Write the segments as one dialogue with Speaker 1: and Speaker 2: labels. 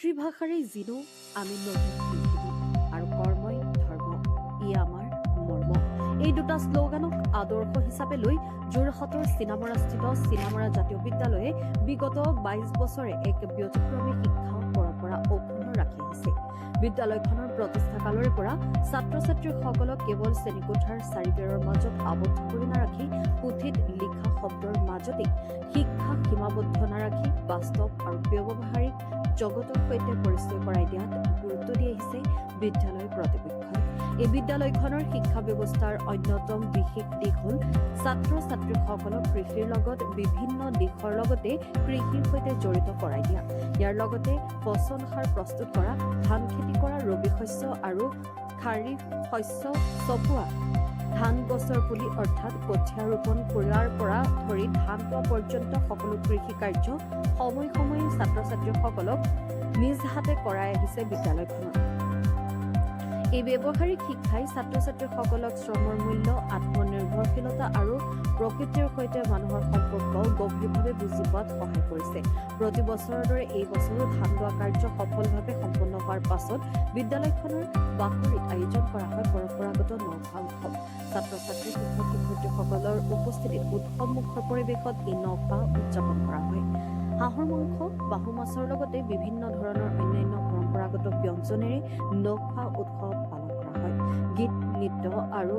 Speaker 1: মাতৃভাষাৰে জিনো আমি নতুন পৃথিৱী আৰু কৰ্মই ধৰ্ম ই আমাৰ মৰ্ম। এই দুটা শ্লোগানক আদৰ্শ হিচাপে লৈ যোৰহাটৰ চিনামৰাস্থিত চিনামৰা জাতীয় বিদ্যালয়ে বিগত 22 বছৰে এক ব্যতিক্ৰমী শিক্ষা পৰম্পৰা অক্ষুণ্ণ ৰাখি আহিছে। বিদ্যালয়খনৰ প্ৰতিষ্ঠাকালৰে পৰা ছাত্ৰ ছাত্ৰীসকলক কেৱল শ্ৰেণীকোঠাৰ চাৰিবেৰৰ মাজত আবদ্ধ কৰি নাৰাখি পুথিত লিখা শব্দৰ মাজতে শিক্ষা সীমাবদ্ধ নাৰাখি বাস্তৱ আৰু ব্যৱহাৰিক জগতৰ সৈতে পৰিচয় কৰাই দিয়াত গুৰুত্ব দি আহিছে বিদ্যালয় কৰ্তৃপক্ষই। এই বিদ্যালয়খনৰ শিক্ষা ব্যৱস্থাৰ অন্যতম বিশেষ দিশ হ'ল ছাত্ৰ ছাত্ৰীসকলক কৃষিৰ লগত বিভিন্ন দিশৰ লগতে কৃষিৰ সৈতে জড়িত কৰাই দিয়া। ইয়াৰ লগতে পচন সাৰ প্ৰস্তুত কৰা, ধান খেতি কৰা, ৰবি শস্য আৰু খাৰিফ শস্য চপোৱা, ধান গছৰ পুলি অৰ্থাৎ কঠীয়া ৰোপণ কৰাৰ পৰা ধৰি ধান পোৱা পৰ্যন্ত সকলো কৃষি কাৰ্য সময়ে সময়ে ছাত্ৰ ছাত্ৰীসকলক নিজ হাতে কৰাই আহিছে বিদ্যালয়খনত। এই ব্যৱহাৰিক শিক্ষাই ছাত্ৰ ছাত্ৰীসকলক শ্ৰমৰ মূল্য, আত্মনিৰ্ভৰশীলতা আৰু প্ৰকৃতিৰ সৈতে মানুহৰ সম্পৰ্ক গভীৰভাৱে বুজি পোৱাত সহায় কৰিছে। প্ৰতি বছৰৰ দৰে এই বছৰো ধান ৰোৱা কাৰ্য সফলভাৱে সম্পন্ন হোৱাৰ পাছত বিদ্যালয়খনৰ বাকৰিত আয়োজন কৰা হয় পৰম্পৰাগত নৌকা উৎসৱ। ছাত্ৰ ছাত্ৰী, শিক্ষক শিক্ষয়িত্ৰীসকলৰ উপস্থিতিত উৎসৱমুখৰ পৰিৱেশত এই নৌকা উদযাপন কৰা হয়। হাঁহৰ মাংস, বাহু মাছৰ লগতে বিভিন্ন ধৰণৰ অন্যান্য পৰম্পৰাগত ব্যঞ্জনেৰে নৌকা উৎসৱ পালন কৰা হয়। গীত, নৃত্য আৰু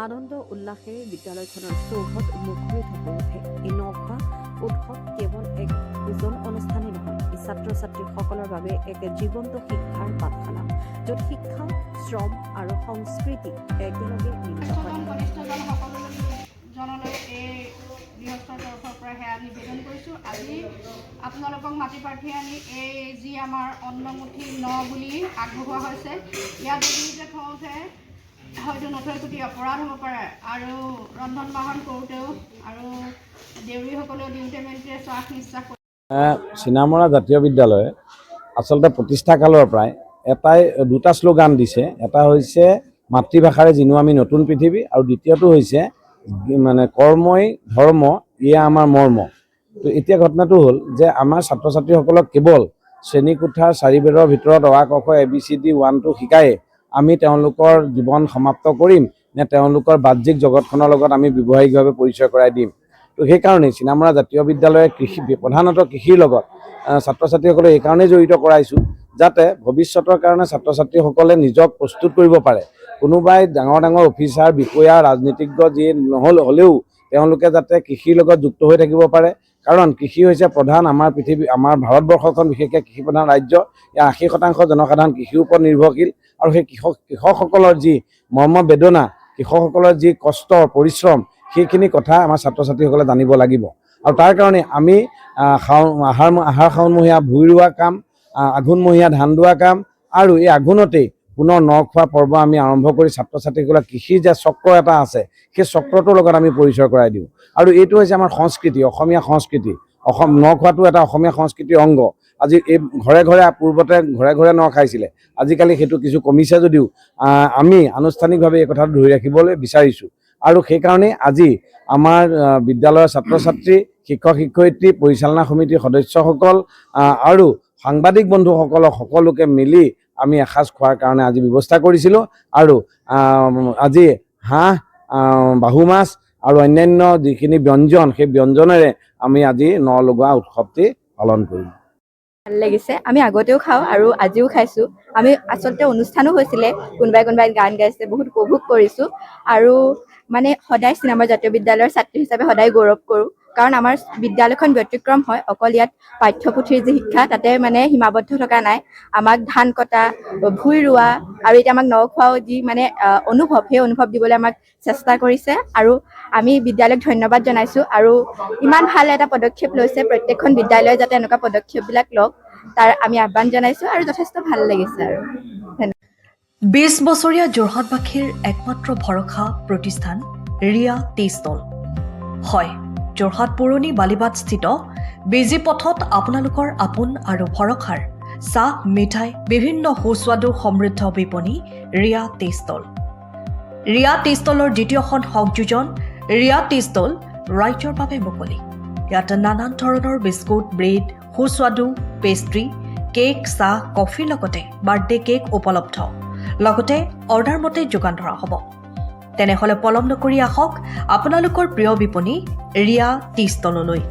Speaker 1: আনন্দ উল্লাসেৰে বিদ্যালয়খনৰ চৌহদ মুখৰিত হৈ উঠে। এই নৌকা উৎসৱ কেৱল এক ভোজন অনুষ্ঠানেই নহয়, ই ছাত্ৰ ছাত্ৰীসকলৰ বাবে এক জীৱন্ত শিক্ষাৰ পাঠশালা, য'ত শিক্ষা, শ্ৰম আৰু সংস্কৃতি একেলগে মিলিত হয়।
Speaker 2: গৃহস্থৰ তৰফৰ পৰা সেয়া নিবেদন কৰিছোঁ। আজি আপোনালোকক মাটি প্ৰাৰ্থী আনি এই যি আমাৰ অন্নমুঠি বুলি আগবঢ়োৱা হৈছে, ইয়াত যদি যে থওঁতে হয়তো নথৈ খুটি অপৰাধ হ'ব পাৰে আৰু ৰন্ধন বাহন কৰোঁতেও আৰু দেউৰীসকলেও দিওঁতে মেলোঁতে শ্বাস নিশ্বাস
Speaker 3: চিনামৰা জাতীয় বিদ্যালয়ে আচলতে প্ৰতিষ্ঠা কালৰ পৰাই দুটা শ্লোগান দিছে। এটা হৈছে মাতৃভাষাৰে জিনো আমি নতুন পৃথিৱী, আৰু দ্বিতীয়টো হৈছে মানে কৰ্মই ধৰ্ম ইয়ে আমাৰ মৰ্ম। তো এতিয়া ঘটনাটো হ'ল যে আমাৰ ছাত্ৰ ছাত্ৰীসকলক কেৱল শ্ৰেণীকোঠাৰ চাৰিবেৰৰ ভিতৰত অ, ক, খ, ABCD 1 2 শিকায়ে আমি তেওঁলোকৰ জীৱন সমাপ্ত কৰিম নে তেওঁলোকৰ বাহ্যিক জগতখনৰ লগত আমি ব্যৱহাৰিকভাৱে পৰিচয় কৰাই দিম। তো সেইকাৰণেই চিনামৰা জাতীয় বিদ্যালয়ে প্ৰধানতঃ কৃষিৰ লগত ছাত্ৰ ছাত্ৰীসকলক এইকাৰণেই জড়িত কৰাইছোঁ যাতে ভৱিষ্যতৰ কাৰণে ছাত্ৰ ছাত্ৰীসকলে নিজক প্ৰস্তুত কৰিব পাৰে। কোনোবাই ডাঙৰ ডাঙৰ অফিচাৰ, বিষয়া, ৰাজনীতিজ্ঞ যিয়ে হ'লেও তেওঁলোকে যাতে কৃষিৰ লগত যুক্ত হৈ থাকিব পাৰে। কাৰণ কৃষি হৈছে প্ৰধান আমাৰ ভাৰতবৰ্ষখন বিশেষকৈ কৃষি প্ৰধান ৰাজ্য। ইয়াৰ 80% জনসাধাৰণ কৃষিৰ ওপৰত নিৰ্ভৰশীল, আৰু সেই কৃষকসকলৰ যি মৰ্ম বেদনা, কৃষকসকলৰ যি কষ্ট পৰিশ্ৰম, সেইখিনি কথা আমাৰ ছাত্ৰ ছাত্ৰীসকলে জানিব লাগিব। আৰু তাৰ কাৰণে আমি আহাৰ শাওণমহীয়া ভূঁই ৰোৱা কাম, আঘোণমহীয়া ধান দোৱা কাম, আৰু এই আঘোণতেই পুনৰ ন খোৱা পৰ্ব আমি আৰম্ভ কৰি ছাত্ৰ ছাত্ৰীসকলক কৃষিৰ যে চক্ৰ এটা আছে, সেই চক্ৰটোৰ লগত আমি পৰিচয় কৰাই দিওঁ। আৰু এইটো হৈছে আমাৰ সংস্কৃতি, অসমীয়া সংস্কৃতি। ন খোৱাটো এটা অসমীয়া সংস্কৃতিৰ অংগ। আজি এই ঘৰে ঘৰে পূৰ্বতে ঘৰে ঘৰে ন খাইছিলে, আজিকালি সেইটো কিছু কমিছে যদিও আমি আনুষ্ঠানিকভাৱে এই কথাটো ধৰি ৰাখিবলৈ বিচাৰিছোঁ। আৰু সেইকাৰণেই আজি আমাৰ বিদ্যালয়ৰ ছাত্ৰ ছাত্ৰী, শিক্ষক শিক্ষয়িত্ৰী, পৰিচালনা সমিতিৰ সদস্যসকল আৰু সাংবাদিক বন্ধুসকলক সকলোকে মিলি আমি এসাঁজ খোৱাৰ কাৰণে আজি ব্যৱস্থা কৰিছিলোঁ। আৰু আজি হাঁহ, বাহু মাছ আৰু অন্যান্য যিখিনি ব্যঞ্জন, সেই ব্যঞ্জনেৰে আমি আজি ন লগোৱা উৎসৱটি পালন কৰিম।
Speaker 4: ভাল লাগিছে। আমি আগতেও খাওঁ আৰু আজিও খাইছোঁ। আমি আচলতে অনুষ্ঠানো হৈছিলে, কোনোবাই গান গাইছে, বহুত উপভোগ কৰিছোঁ। আৰু মানে সদায় চিনামৰা জাতীয় বিদ্যালয়ৰ ছাত্ৰী হিচাপে সদায় গৌৰৱ কৰোঁ, কাৰণ আমাৰ বিদ্যালয়খন ব্যতিক্ৰম হয়। অকল ইয়াত পাঠ্যপুথিৰ যি শিক্ষা তাতে মানে সীমাবদ্ধ থকা নাই। আমাক ধান কটা, ভূঁই ৰোৱা, আৰু এতিয়া আমাক ন খোৱাও যি মানে অনুভৱ, সেই অনুভৱ দিবলৈ আমাক চেষ্টা কৰিছে। আৰু আমি বিদ্যালয়ক ধন্যবাদ জনাইছোঁ। আৰু ইমান ভাল এটা পদক্ষেপ লৈছে, প্ৰত্যেকখন বিদ্যালয়ে যাতে এনেকুৱা পদক্ষেপবিলাক লওক তাৰ আমি আহ্বান জনাইছোঁ। আৰু যথেষ্ট ভাল লাগিছে। আৰু
Speaker 5: 20 বছৰীয়া যোৰহাটবাসীৰ একমাত্ৰ ভৰসা প্ৰতিষ্ঠান ৰিয়া টি ষ্টল। হয়, যোৰহাট পুৰণি বালিবাট স্থিত বিজি পথত আপোনালোকৰ আপোন আৰু ভৰসাৰ চাহ, মিঠাই, বিভিন্ন সুস্বাদু সমৃদ্ধ বিপণী Riya tea stall. Riya tea ষ্টলৰ দ্বিতীয়খন সংযোজন ৰিয়া টি ষ্টল ৰাইজৰ বাবে মুকলি। ইয়াত নানান ধৰণৰ বিস্কুট, ব্ৰেড, সুস্বাদু পেষ্ট্ৰি, কেক চাহ কফিৰ লগতে বাৰ্থডে কেক উপলব্ধ লগতে অৰ্ডাৰ মতে যোগান ধৰা হ'ব তেনেহ'লে পলম নকৰি আহক আপোনালোকৰ প্ৰিয় বিপণী ৰিয়া টি ষ্টললৈ